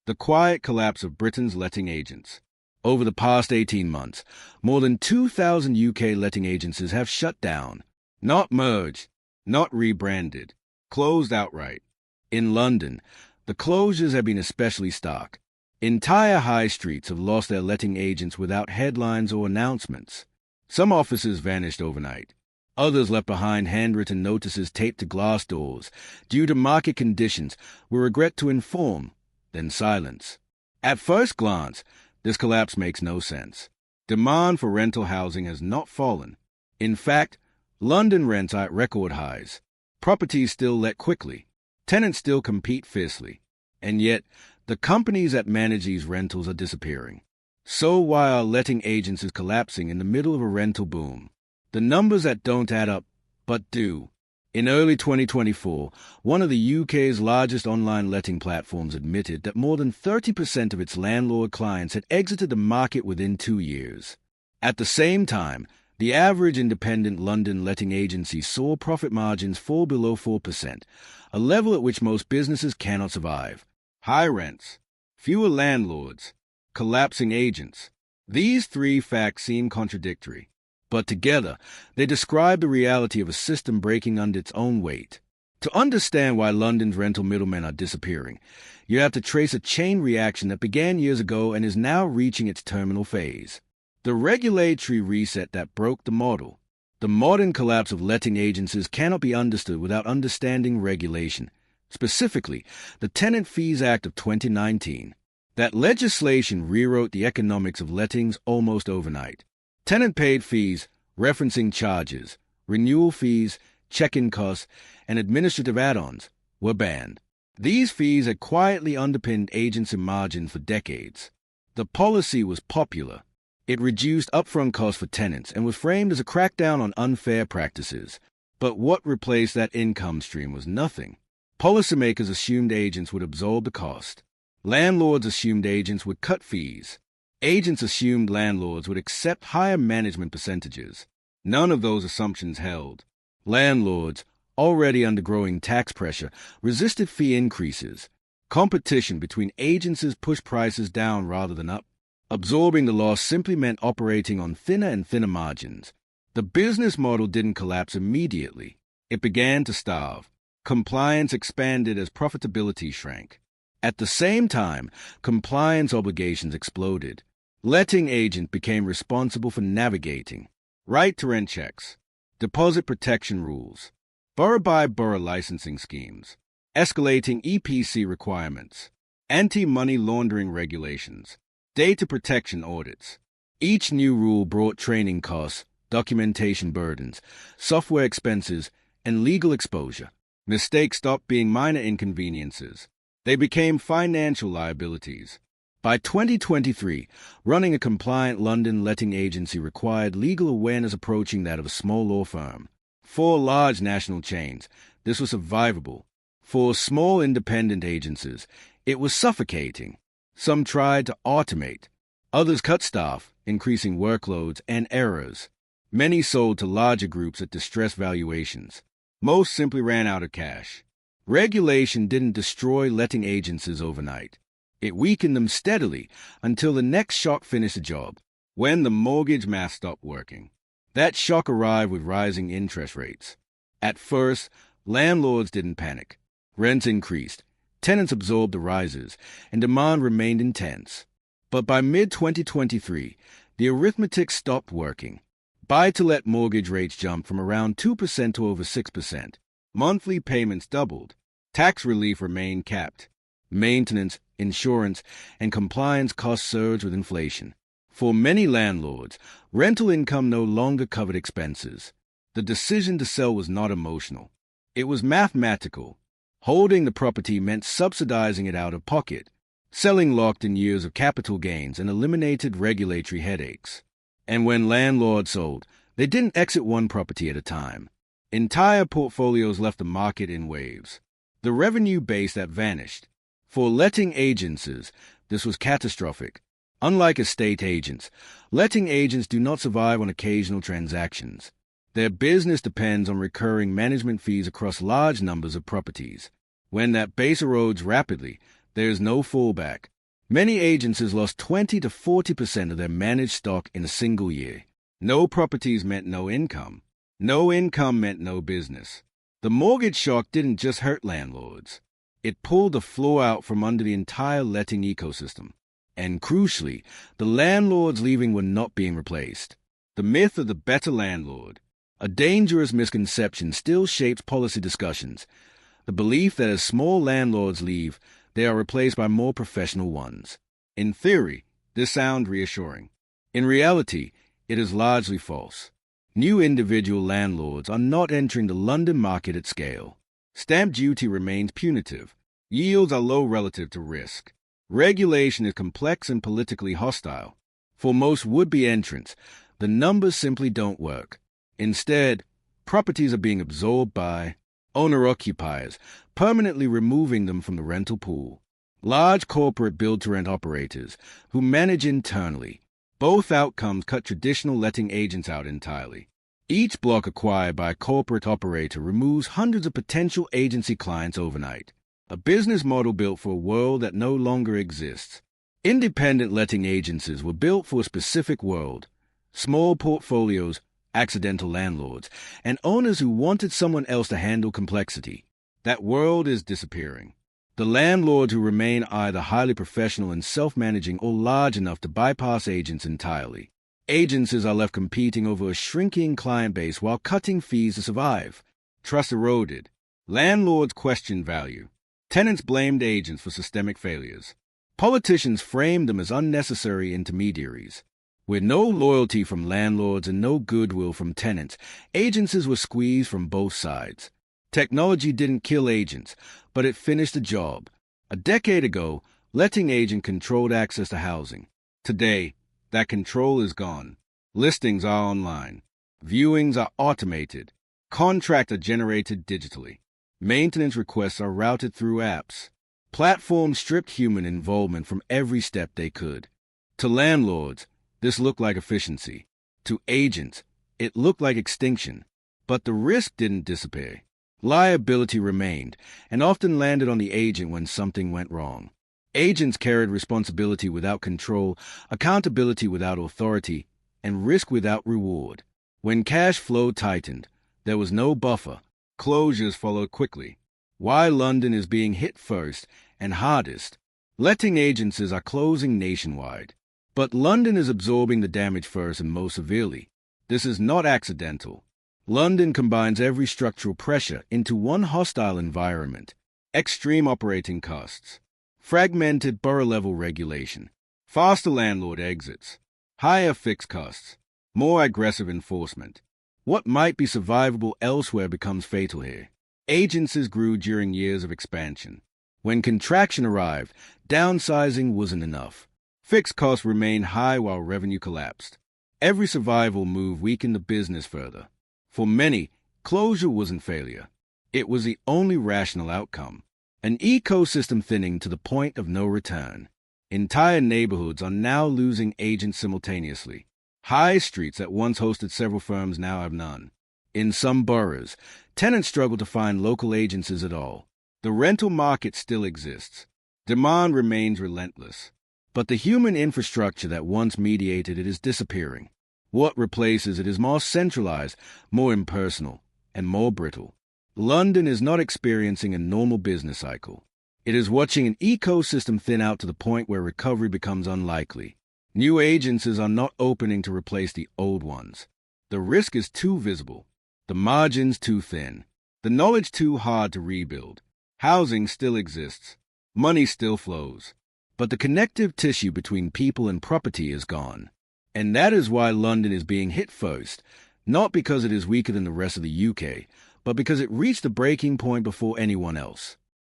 The quiet collapse of Britain's letting agents. Over the past 18 months, more than 2,000 UK letting agencies have shut down. Not merged, not rebranded, closed outright. In London, the closures have been especially stark. Entire high streets have lost their letting agents without headlines or announcements. Some offices vanished overnight. Others left behind handwritten notices taped to glass doors due to market conditions we regret to inform, then silence. At first glance, this collapse makes no sense. Demand for rental housing has not fallen. In fact, London rents are at record highs. Properties still let quickly. Tenants still compete fiercely. And yet, the companies that manage these rentals are disappearing. So while letting agents is collapsing in the middle of a rental boom, the numbers that don't add up, but do. In early 2024, one of the UK's largest online letting platforms admitted that more than 30% of its landlord clients had exited the market within 2 years. At the same time, the average independent London letting agency saw profit margins fall below 4%, a level at which most businesses cannot survive. High rents, fewer landlords, collapsing agents. These three facts seem contradictory, but together they describe the reality of a system breaking under its own weight. To understand why London's rental middlemen are disappearing, you have to trace a chain reaction that began years ago and is now reaching its terminal phase. The regulatory reset that broke the model. The modern collapse of letting agencies cannot be understood without understanding regulation, specifically the Tenant Fees Act of 2019. That legislation rewrote the economics of lettings almost overnight. Tenant-paid fees, referencing charges, renewal fees, check-in costs, and administrative add-ons were banned. These fees had quietly underpinned agency margins for decades. The policy was popular. It reduced upfront costs for tenants and was framed as a crackdown on unfair practices. But what replaced that income stream was nothing. Policymakers assumed agents would absorb the cost. Landlords assumed agents would cut fees. Agents assumed landlords would accept higher management percentages. None of those assumptions held. Landlords, already under growing tax pressure, resisted fee increases. Competition between agencies pushed prices down rather than up. Absorbing the loss simply meant operating on thinner and thinner margins. The business model didn't collapse immediately. It began to starve. Compliance expanded as profitability shrank. At the same time, compliance obligations exploded. Letting agent became responsible for navigating right-to-rent checks, deposit protection rules, borough-by-borough licensing schemes, escalating EPC requirements, anti-money-laundering regulations, data protection audits. Each new rule brought training costs, documentation burdens, software expenses, and legal exposure. Mistakes stopped being minor inconveniences. They became financial liabilities. By 2023, running a compliant London letting agency required legal awareness approaching that of a small law firm. For large national chains, this was survivable. For small independent agencies, it was suffocating. Some tried to automate. Others cut staff, increasing workloads and errors. Many sold to larger groups at distressed valuations. Most simply ran out of cash. Regulation didn't destroy letting agencies overnight. It weakened them steadily until the next shock finished the job, when the mortgage masse stopped working. That shock arrived with rising interest rates. At first, landlords didn't panic. Rents increased, tenants absorbed the rises, and demand remained intense. But by mid-2023, the arithmetic stopped working. Buy-to-let mortgage rates jumped from around 2% to over 6%. Monthly payments doubled. Tax relief remained capped. Maintenance, insurance, and compliance costs surged with inflation. For many landlords, rental income no longer covered expenses. The decision to sell was not emotional. It was mathematical. Holding the property meant subsidizing it out of pocket. Selling locked in years of capital gains and eliminated regulatory headaches. And when landlords sold, they didn't exit one property at a time. Entire portfolios left the market in waves. The revenue base that vanished. For letting agencies, this was catastrophic. Unlike estate agents, letting agents do not survive on occasional transactions. Their business depends on recurring management fees across large numbers of properties. When that base erodes rapidly, there is no fallback. Many agencies lost 20 to 40% of their managed stock in a single year. No properties meant no income. No income meant no business. The mortgage shock didn't just hurt landlords. It pulled the floor out from under the entire letting ecosystem. And crucially, the landlords leaving were not being replaced. The myth of the better landlord, a dangerous misconception, still shapes policy discussions. The belief that as small landlords leave, they are replaced by more professional ones. In theory, this sounds reassuring. In reality, it is largely false. New individual landlords are not entering the London market at scale. Stamp duty remains punitive. Yields are low relative to risk. Regulation is complex and politically hostile. For most would-be entrants, the numbers simply don't work. Instead, properties are being absorbed by owner-occupiers, permanently removing them from the rental pool. Large corporate build-to-rent operators who manage internally. Both outcomes cut traditional letting agents out entirely. Each block acquired by a corporate operator removes hundreds of potential agency clients overnight. A business model built for a world that no longer exists. Independent letting agencies were built for a specific world. Small portfolios, accidental landlords, and owners who wanted someone else to handle complexity. That world is disappearing. The landlords who remain are either highly professional and self-managing or large enough to bypass agents entirely. Agencies are left competing over a shrinking client base while cutting fees to survive. Trust eroded. Landlords questioned value. Tenants blamed agents for systemic failures. Politicians framed them as unnecessary intermediaries. With no loyalty from landlords and no goodwill from tenants, agencies were squeezed from both sides. Technology didn't kill agents, but it finished the job. A decade ago, letting agent controlled access to housing. Today, that control is gone. Listings are online. Viewings are automated. Contracts are generated digitally. Maintenance requests are routed through apps. Platforms stripped human involvement from every step they could. To landlords, this looked like efficiency. To agents, it looked like extinction. But the risk didn't disappear. Liability remained, and often landed on the agent when something went wrong. Agents carried responsibility without control, accountability without authority, and risk without reward. When cash flow tightened, there was no buffer. Closures followed quickly. Why London is being hit first and hardest. Letting agencies are closing nationwide. But London is absorbing the damage first and most severely. This is not accidental. London combines every structural pressure into one hostile environment. Extreme operating costs. Fragmented borough-level regulation. Faster landlord exits. Higher fixed costs. More aggressive enforcement. What might be survivable elsewhere becomes fatal here. Agencies grew during years of expansion. When contraction arrived, downsizing wasn't enough. Fixed costs remained high while revenue collapsed. Every survival move weakened the business further. For many, closure wasn't failure. It was the only rational outcome. An ecosystem thinning to the point of no return. Entire neighborhoods are now losing agents simultaneously. High streets that once hosted several firms now have none. In some boroughs, tenants struggle to find local agencies at all. The rental market still exists. Demand remains relentless. But the human infrastructure that once mediated it is disappearing. What replaces it is more centralized, more impersonal, and more brittle. London is not experiencing a normal business cycle. It is watching an ecosystem thin out to the point where recovery becomes unlikely. New agencies are not opening to replace the old ones. The risk is too visible. The margins too thin. The knowledge too hard to rebuild. Housing still exists. Money still flows. But the connective tissue between people and property is gone. And that is why London is being hit first, not because it is weaker than the rest of the UK, but because it reached the breaking point before anyone else.